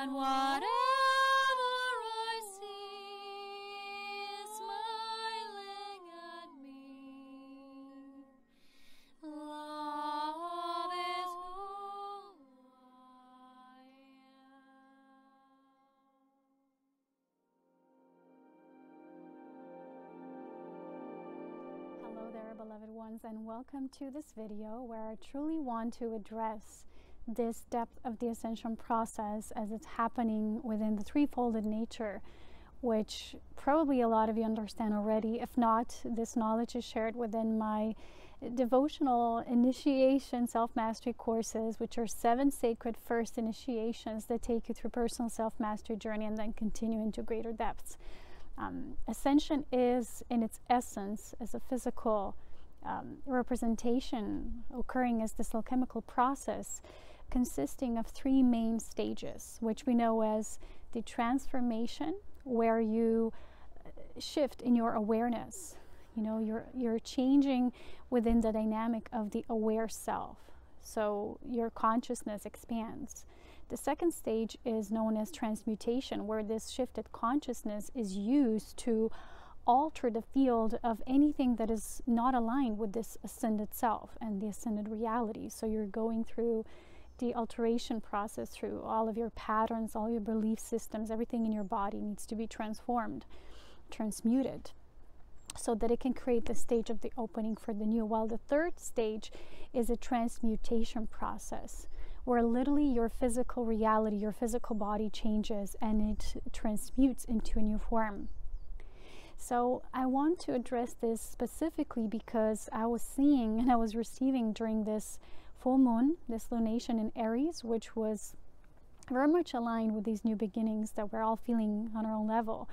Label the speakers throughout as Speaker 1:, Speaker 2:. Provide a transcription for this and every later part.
Speaker 1: and whatever I see is smiling at me. Love is who I am.
Speaker 2: Hello there, beloved ones, and welcome to this video where I truly want to address this depth of the ascension process as it's happening within the threefolded nature, which probably a lot of you understand already. If not, this knowledge is shared within my devotional initiation self-mastery courses, which are 7 sacred first initiations that take you through personal self-mastery journey and then continue into greater depths. Ascension is, in its essence, as a physical representation occurring as this alchemical process consisting of 3 main stages, which we know as the transformation, where you shift in your awareness. You know, you're changing within the dynamic of the aware self. So your consciousness expands. The second stage is known as transmutation, where this shifted consciousness is used to alter the field of anything that is not aligned with this ascended self and the ascended reality. So you're going through the alteration process through all of your patterns, all your belief systems, everything in your body needs to be transformed, transmuted, so that it can create the stage of the opening for the new. While the third stage is a transmutation process, where literally your physical reality, your physical body changes and it transmutes into a new form. So I want to address this specifically because I was seeing and I was receiving during this full moon, this lunation in Aries, which was very much aligned with these new beginnings that we're all feeling on our own level,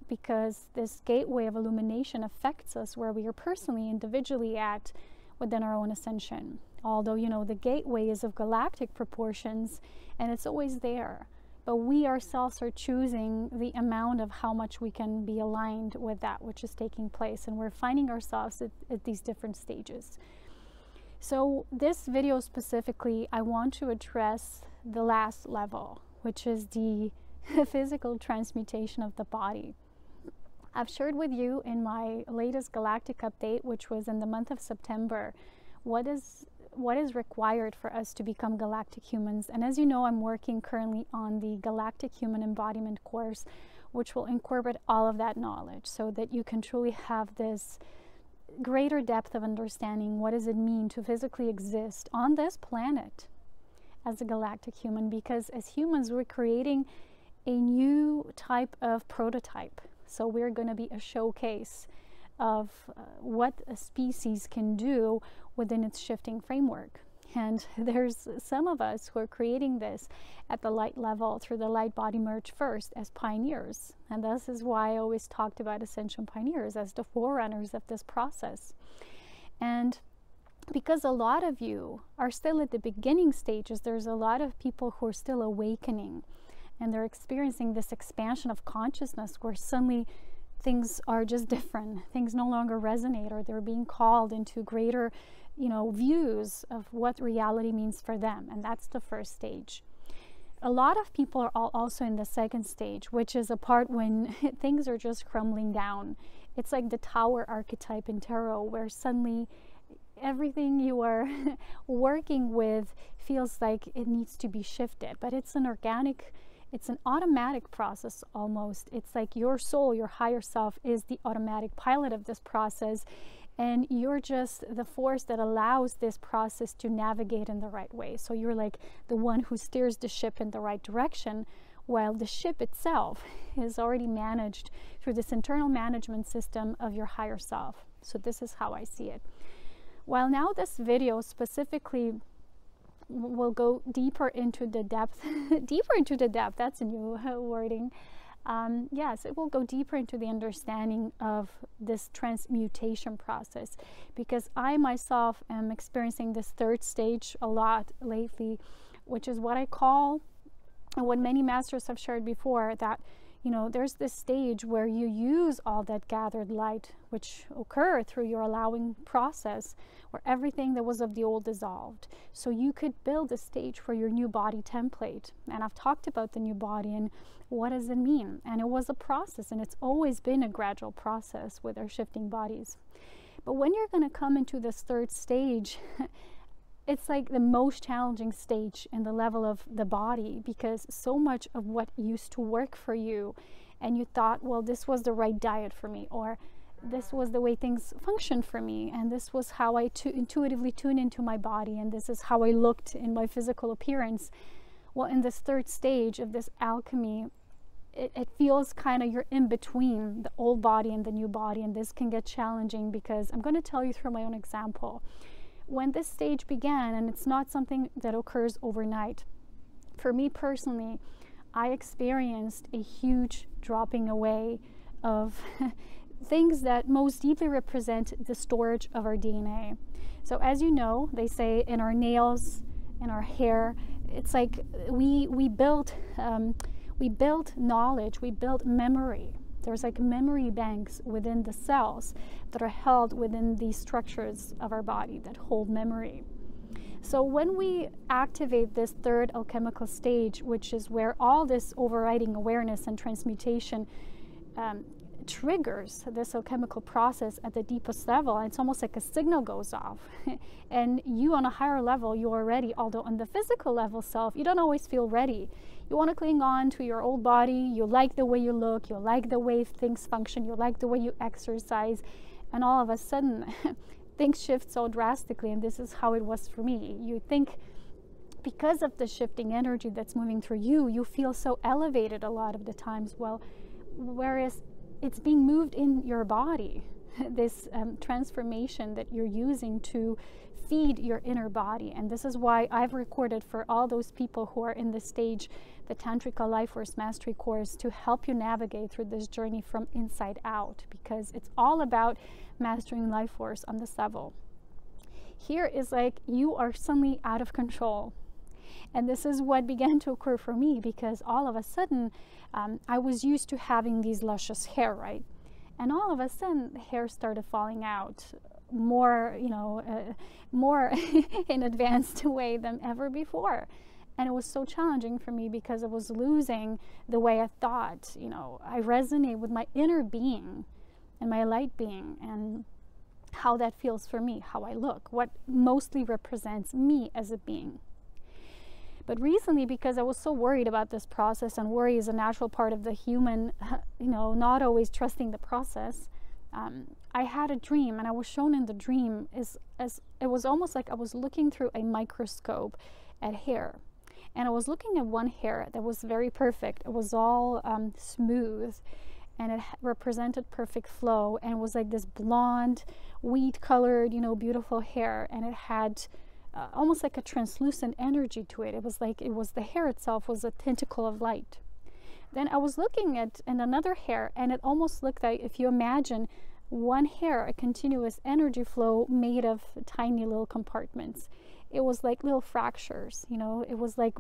Speaker 2: because this gateway of illumination affects us where we are personally, individually at within our own ascension. Although, you know, the gateway is of galactic proportions and it's always there. But we ourselves are choosing the amount of how much we can be aligned with that which is taking place. And we're finding ourselves at these different stages. So this video specifically, I want to address the last level, which is the physical transmutation of the body. I've shared with you in my latest galactic update, which was in the month of September, what is required for us to become galactic humans. And as you know, I'm working currently on the Galactic Human Embodiment course, which will incorporate all of that knowledge so that you can truly have this greater depth of understanding. What does it mean to physically exist on this planet as a galactic human? Because as humans, we're creating a new type of prototype. So we're going to be a showcase of what a species can do within its shifting framework. And there's some of us who are creating this at the light level through the light body merge first as pioneers. And this is why I always talked about Ascension Pioneers as the forerunners of this process. And because a lot of you are still at the beginning stages, there's a lot of people who are still awakening and they're experiencing this expansion of consciousness where suddenly things are just different. Things no longer resonate, or they're being called into greater, you know, views of what reality means for them. And that's the first stage. A lot of people are also in the second stage, which is a part when things are just crumbling down. It's like the tower archetype in tarot, where suddenly everything you are working with feels like it needs to be shifted, but it's an organic, it's an automatic process almost. It's like your soul, your higher self, is the automatic pilot of this process, and you're just the force that allows this process to navigate in the right way. So you're like the one who steers the ship in the right direction, while the ship itself is already managed through this internal management system of your higher self. So this is how I see it. While now this video specifically will go deeper into the depth, that's a new wording. Yes, it will go deeper into the understanding of this transmutation process, because I myself am experiencing this third stage a lot lately, which is what I call, and what many masters have shared before, that you know, there's this stage where you use all that gathered light, which occur through your allowing process, where everything that was of the old dissolved. So you could build a stage for your new body template. And I've talked about the new body and what does it mean? And it was a process, and it's always been a gradual process with our shifting bodies. But when you're going to come into this third stage, it's like the most challenging stage in the level of the body, because so much of what used to work for you and you thought, well, this was the right diet for me, or this was the way things functioned for me, and this was how I intuitively tune into my body, and this is how I looked in my physical appearance. Well, in this third stage of this alchemy, it feels kind of you're in between the old body and the new body, and this can get challenging because I'm going to tell you through my own example. When this stage began, and it's not something that occurs overnight, for me personally, I experienced a huge dropping away of things that most deeply represent the storage of our DNA. So as you know, they say in our nails, in our hair, it's like we built knowledge, we built memory. There's like memory banks within the cells that are held within these structures of our body that hold memory. So when we activate this third alchemical stage, which is where all this overriding awareness and transmutation triggers this alchemical process at the deepest level, and it's almost like a signal goes off. And you on a higher level, you are ready, although on the physical level self, you don't always feel ready. You want to cling on to your old body, you like the way you look, you like the way things function, you like the way you exercise, and all of a sudden things shift so drastically, and this is how it was for me. You think because of the shifting energy that's moving through you, you feel so elevated a lot of the times, well, whereas it's being moved in your body, this transformation that you're using to feed your inner body. And this is why I've recorded for all those people who are in this stage the Tantric Life Force Mastery course to help you navigate through this journey from inside out, because it's all about mastering life force on this level. Here is like you are suddenly out of control. And this is what began to occur for me, because all of a sudden I was used to having these luscious hair, right? And all of a sudden the hair started falling out more, more in advanced way than ever before. And it was so challenging for me because I was losing the way I thought. I resonate with my inner being and my light being, and how that feels for me, how I look, what mostly represents me as a being. But recently, because I was so worried about this process, and worry is a natural part of the human, not always trusting the process, I had a dream, and I was shown in the dream as it was almost like I was looking through a microscope at hair. And I was looking at one hair that was very perfect. It was all smooth, and it represented perfect flow, and it was like this blonde, wheat-colored, beautiful hair, and it had almost like a translucent energy to it. It was the hair itself was a tentacle of light. Then I was looking at another hair, and it almost looked like, if you imagine one hair, a continuous energy flow made of tiny little compartments. It was like little fractures, it was like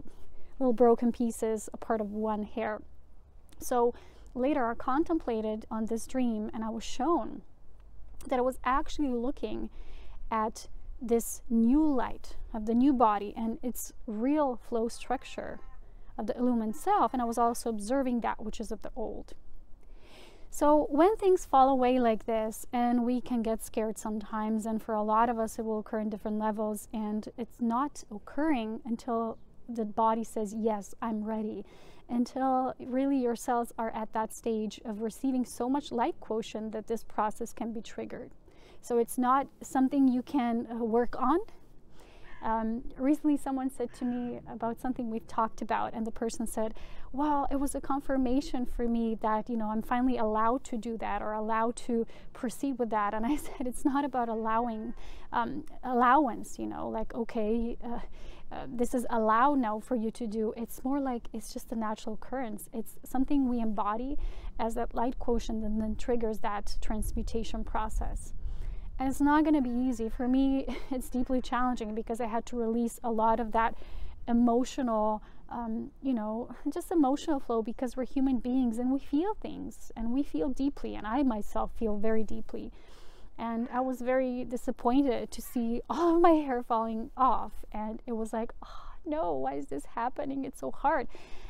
Speaker 2: little broken pieces, a part of one hair. So later I contemplated on this dream, and I was shown that I was actually looking at this new light of the new body and its real flow structure of the illumined self, and I was also observing that which is of the old. So when things fall away like this, and we can get scared sometimes, and for a lot of us it will occur in different levels, and it's not occurring until the body says, yes, I'm ready, until really your cells are at that stage of receiving so much light quotient that this process can be triggered. So it's not something you can work on. Recently someone said to me about something we've talked about, and the person said, well, it was a confirmation for me that I'm finally allowed to do that, or allowed to proceed with that. And I said, it's not about allowance, like, okay, this is allowed now for you to do. It's more like it's just a natural occurrence. It's something we embody as that light quotient, and then triggers that transmutation process. And it's not going to be easy. For me, it's deeply challenging because I had to release a lot of that emotional, just emotional flow, because we're human beings and we feel things and we feel deeply. And I myself feel very deeply. And I was very disappointed to see all of my hair falling off. And it was like, oh, no, why is this happening? It's so hard.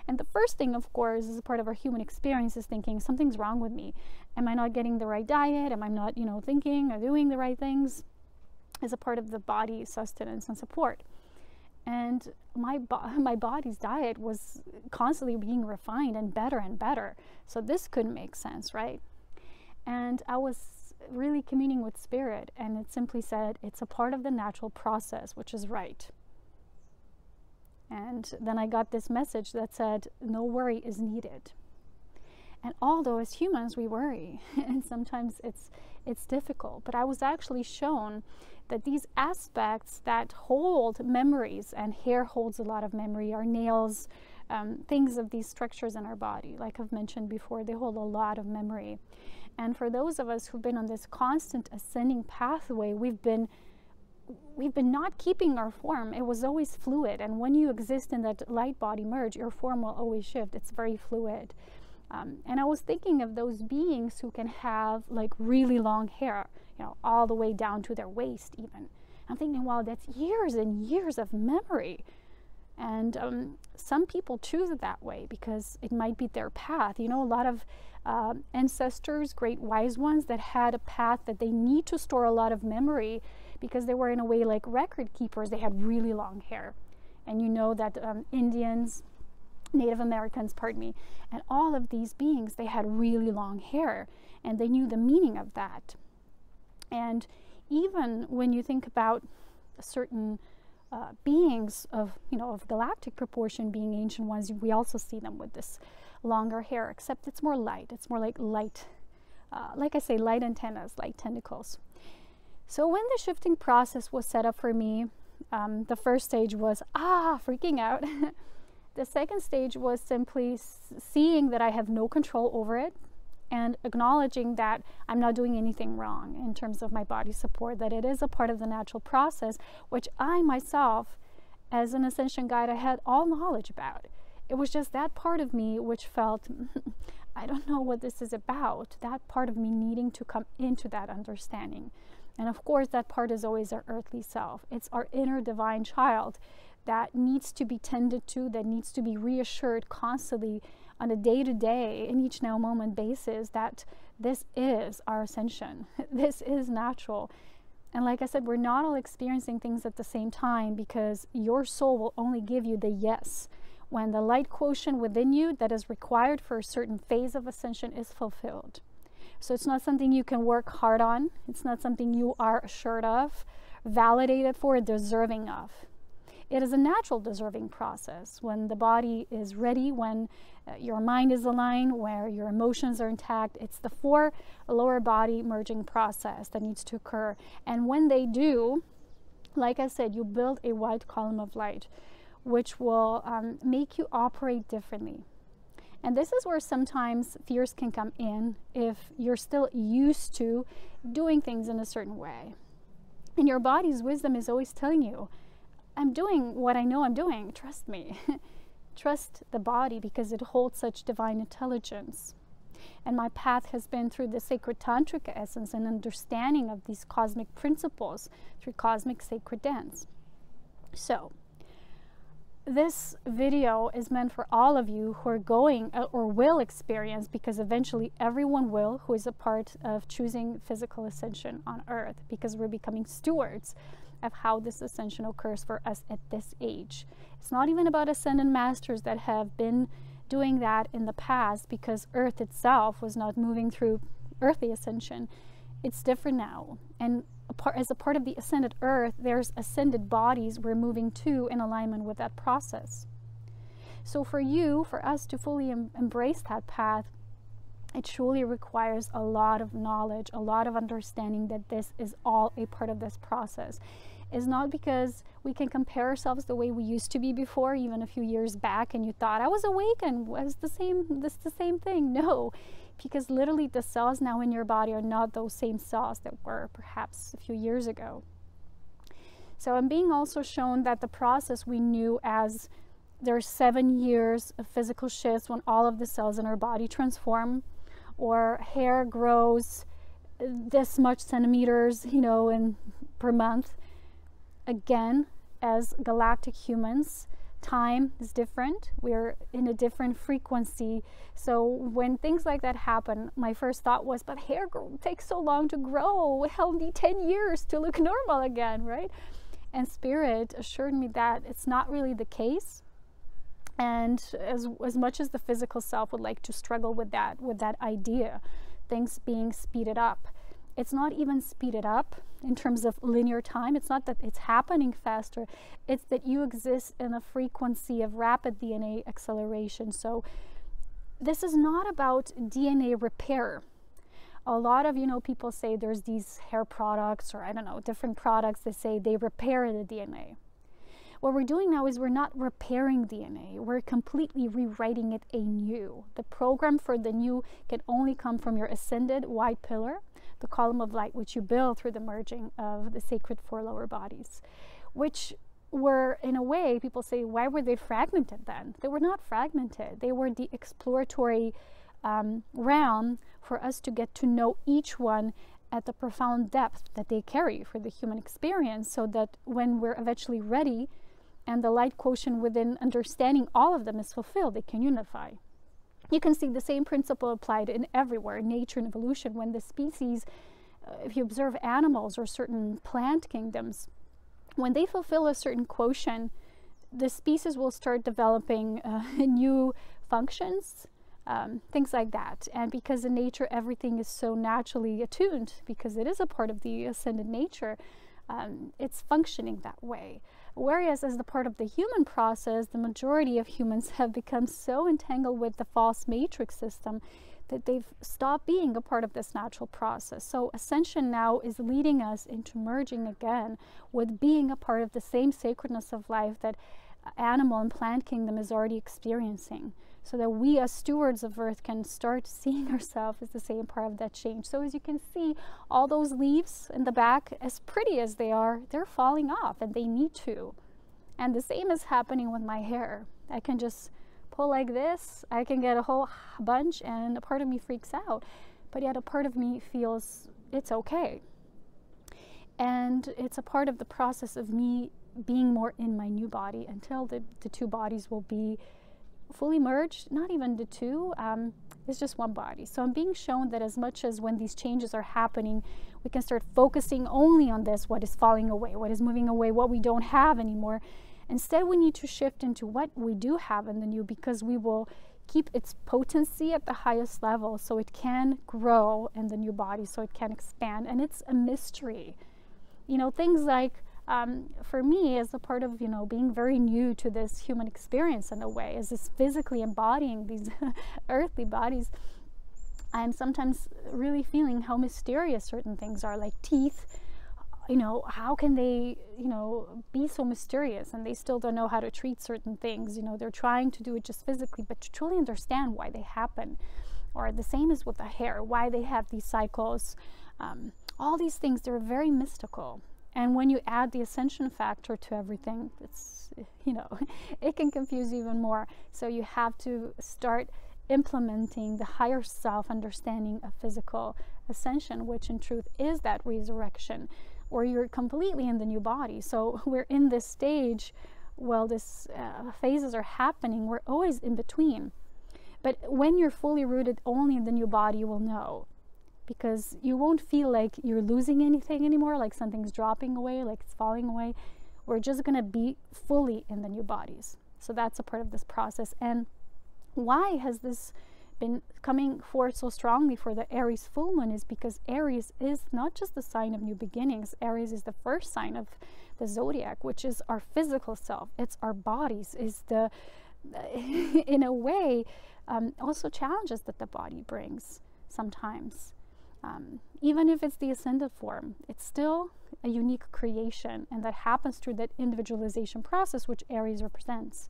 Speaker 2: And the first thing, of course, as a part of our human experience, is thinking something's wrong with me. Am I not getting the right diet? Am I not, thinking or doing the right things? As a part of the body sustenance and support. And my body's diet was constantly being refined and better. So this couldn't make sense, right? And I was really communing with spirit, and it simply said, it's a part of the natural process, which is right. And then I got this message that said, no worry is needed. And although as humans we worry, and sometimes it's difficult, but I was actually shown that these aspects that hold memories, and hair holds a lot of memory, our nails, things of these structures in our body, like I've mentioned before, they hold a lot of memory. And for those of us who've been on this constant ascending pathway, we've been not keeping our form. It was always fluid. And when you exist in that light body merge, your form will always shift. It's very fluid. And I was thinking of those beings who can have like really long hair, all the way down to their waist even. I'm thinking, wow, that's years and years of memory. And some people choose it that way because it might be their path. A lot of ancestors, great wise ones, that had a path that they need to store a lot of memory because they were in a way like record keepers. They had really long hair. And that Indians, Native Americans, and all of these beings, they had really long hair, and they knew the meaning of that. And even when you think about certain beings of galactic proportion being ancient ones, we also see them with this longer hair, except it's more light. It's more like light, like I say, light antennas, light tentacles. So when the shifting process was set up for me, the first stage was freaking out. The second stage was simply seeing that I have no control over it, and acknowledging that I'm not doing anything wrong in terms of my body support, that it is a part of the natural process, which I myself, as an ascension guide, I had all knowledge about. It was just that part of me which felt, I don't know what this is about, that part of me needing to come into that understanding. And of course, that part is always our earthly self. It's our inner divine child that needs to be tended to, that needs to be reassured constantly on a day-to-day, in each now moment basis, that this is our ascension. This is natural. And like I said, we're not all experiencing things at the same time, because your soul will only give you the yes when the light quotient within you that is required for a certain phase of ascension is fulfilled. So it's not something you can work hard on. It's not something you are assured of, validated for, deserving of. It is a natural deserving process when the body is ready, when your mind is aligned, where your emotions are intact. It's the 4 lower body merging process that needs to occur. And when they do, like I said, you build a white column of light, which will make you operate differently. And this is where sometimes fears can come in if you're still used to doing things in a certain way. And your body's wisdom is always telling you, I'm doing what I know I'm doing. Trust me. Trust the body, because it holds such divine intelligence. And my path has been through the sacred Tantric essence and understanding of these cosmic principles through cosmic sacred dance. So, this video is meant for all of you who are going or will experience, because eventually everyone will, who is a part of choosing physical ascension on earth, because we're becoming stewards of how this ascension occurs for us at this age. It's not even about ascended masters that have been doing that in the past, because earth itself was not moving through earthly ascension. It's different now. And as a part of the ascended earth, there's ascended bodies we're moving to in alignment with that process. So for us to fully embrace that path, it truly requires a lot of knowledge, a lot of understanding that this is all a part of this process. It's not because we can compare ourselves the way we used to be before, even a few years back, and you thought, I was awakened, was the same thing. No, because literally the cells now in your body are not those same cells that were perhaps a few years ago. So I'm being also shown that the process we knew as there's 7 years of physical shifts when all of the cells in our body transform, or hair grows this much centimeters, you know, per month. Again, as galactic humans, time is different. We're in a different frequency. So when things like that happen, my first thought was, but hair takes so long to grow. It'll need 10 years to look normal again, right? And Spirit assured me that it's not really the case. And as much as the physical self would like to struggle with that idea, things being speeded up, it's not even speeded up in terms of linear time. It's not that it's happening faster. It's that you exist in a frequency of rapid DNA acceleration. So this is not about DNA repair. A lot of, people say there's these hair products, or I don't know, different products that say they repair the DNA. What we're doing now is we're not repairing DNA. We're completely rewriting it anew. The program for the new can only come from your ascended white pillar, the column of light which you build through the merging of the sacred 4 lower bodies, which were, in a way, people say, why were they fragmented then? They were not fragmented. They were the exploratory realm for us to get to know each one at the profound depth that they carry for the human experience, so that when we're eventually ready and the light quotient within understanding all of them is fulfilled, they can unify. You can see the same principle applied in everywhere, in nature and evolution, when the species, if you observe animals or certain plant kingdoms, when they fulfill a certain quotient, the species will start developing new functions, things like that. And because in nature everything is so naturally attuned, because it is a part of the ascended nature, it's functioning that way. Whereas as the part of the human process, the majority of humans have become so entangled with the false matrix system that they've stopped being a part of this natural process. So Ascension now is leading us into merging again with being a part of the same sacredness of life that animal and plant kingdom is already experiencing, so that we as stewards of Earth can start seeing ourselves as the same part of that change. So as you can see, all those leaves in the back, as pretty as they are, they're falling off, and they need to. And the same is happening with my hair. I can just pull like this, I can get a whole bunch, and a part of me freaks out, but yet a part of me feels it's okay. And it's a part of the process of me being more in my new body until the 2 bodies will be fully merged. Not even the 2, it's just 1 body. So I'm being shown that as much as when these changes are happening, we can start focusing only on this, what is falling away, what is moving away, what we don't have anymore. Instead, we need to shift into what we do have in the new, because we will keep its potency at the highest level, so it can grow in the new body, so it can expand. And it's a mystery. Things like, for me, as a part of, being very new to this human experience in a way, as this physically embodying these earthly bodies, I'm sometimes really feeling how mysterious certain things are, like teeth. How can they, be so mysterious, and they still don't know how to treat certain things. They're trying to do it just physically, but to truly understand why they happen. Or the same is with the hair, why they have these cycles. All these things, they're very mystical. And when you add the ascension factor to everything, it's, it can confuse you even more. So you have to start implementing the higher self understanding of physical ascension, which in truth is that resurrection, or you're completely in the new body. So we're in this stage while this phases are happening. We're always in between. But when you're fully rooted only in the new body, you will know. Because you won't feel like you're losing anything anymore, like something's dropping away, like it's falling away. We're just going to be fully in the new bodies. So that's a part of this process. And why has this been coming forth so strongly for the Aries full moon is because Aries is not just the sign of new beginnings. Aries is the first sign of the zodiac, which is our physical self. It's our bodies, is the, in a way, also challenges that the body brings sometimes. Even if it's the ascended form, it's still a unique creation, and that happens through that individualization process which Aries represents.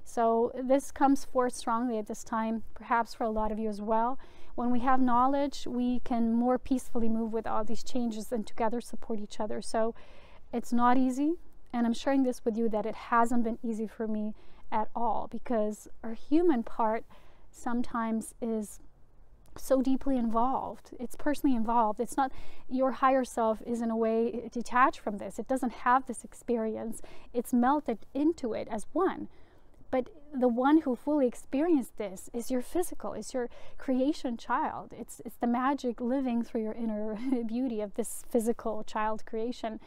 Speaker 2: So this comes forth strongly at this time, perhaps for a lot of you as well. When we have knowledge, we can more peacefully move with all these changes and together support each other. So It's not easy, and I'm sharing this with you that it hasn't been easy for me at all, because our human part sometimes is so deeply involved. It's personally involved. It's not, your higher self is in a way detached from this. It doesn't have this experience. It's melted into it as one. But the one who fully experienced this is your physical, is your creation child. It's the magic living through your inner beauty of this physical child creation.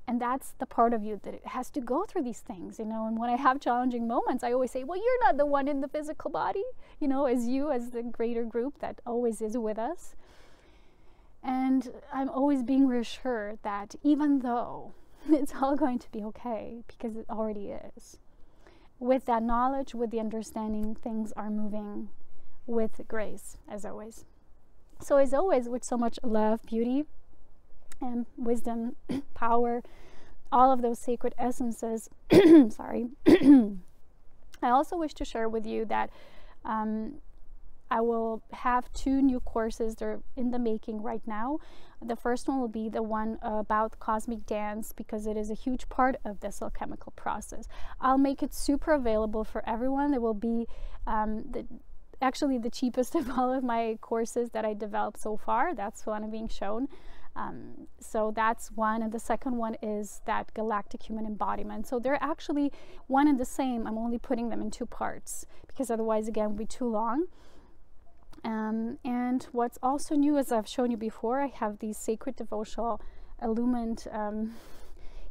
Speaker 2: And that's the part of you that it has to go through these things, you know. And when I have challenging moments, I always say, well, you're not the one in the physical body, you know, as you, as the greater group that always is with us. And I'm always being reassured that even though it's all going to be okay, because it already is, with that knowledge, with the understanding, things are moving with grace, as always. So as always, with so much love, beauty, and wisdom, power, all of those sacred essences. Sorry. I also wish to share with you that I will have 2 new courses. They're in the making right now. The first one will be the one about cosmic dance, because it is a huge part of this alchemical process. I'll make it super available for everyone. It will be actually the cheapest of all of my courses that I developed so far. That's one I'm being shown. So that's one, and the second one is that galactic human embodiment. So they're actually one and the same. I'm only putting them in 2 parts because otherwise, again, it would be too long. And what's also new, as I've shown you before, I have these sacred devotional illumined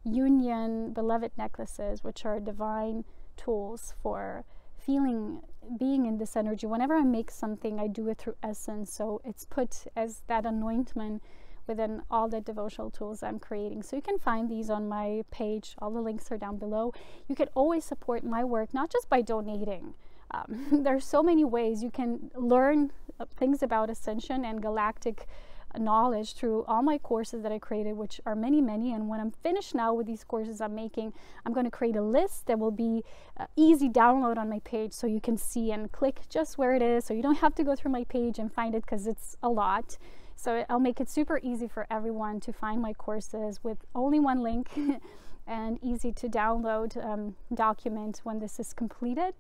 Speaker 2: union beloved necklaces, which are divine tools for feeling, being in this energy. Whenever I make something, I do it through essence, so it's put as that anointment within all the devotional tools I'm creating. So you can find these on my page. All the links are down below. You can always support my work, not just by donating. There's so many ways you can learn things about Ascension and galactic knowledge through all my courses that I created, which are many, many. And when I'm finished now with these courses I'm making, I'm going to create a list that will be easy download on my page, so you can see and click just where it is, so you don't have to go through my page and find it, because it's a lot. So I'll make it super easy for everyone to find my courses with only one link and easy to download document when this is completed.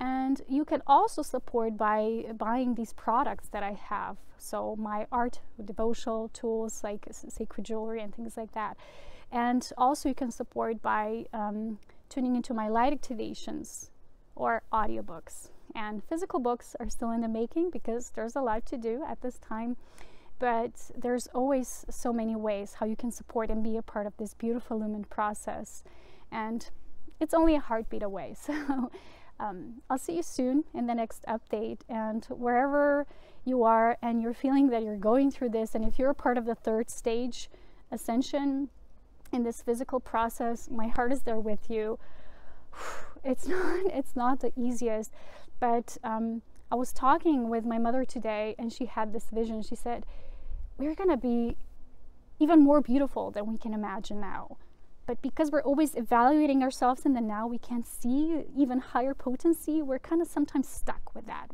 Speaker 2: And you can also support by buying these products that I have. So my art devotional tools like sacred jewelry and things like that. And also you can support by tuning into my light activations or audiobooks. And physical books are still in the making, because there's a lot to do at this time. But there's always so many ways how you can support and be a part of this beautiful illumined process. And it's only a heartbeat away. So I'll see you soon in the next update. And wherever you are and you're feeling that you're going through this, and if you're a part of the 3rd stage ascension in this physical process, my heart is there with you. It's not the easiest, but I was talking with my mother today, and she had this vision. She said, we're going to be even more beautiful than we can imagine now. But because we're always evaluating ourselves in the now, we can't see even higher potency. We're kind of sometimes stuck with that,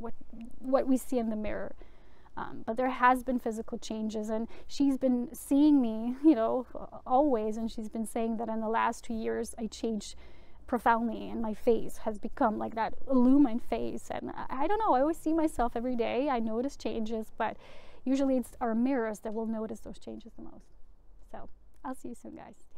Speaker 2: what we see in the mirror. But there has been physical changes, and she's been seeing me, you know, always. And she's been saying that in the last 2 years, I changed profoundly, and my face has become like that illumined face. And I don't know, I always see myself every day. I notice changes, but usually it's our mirrors that will notice those changes the most. So I'll see you soon, guys.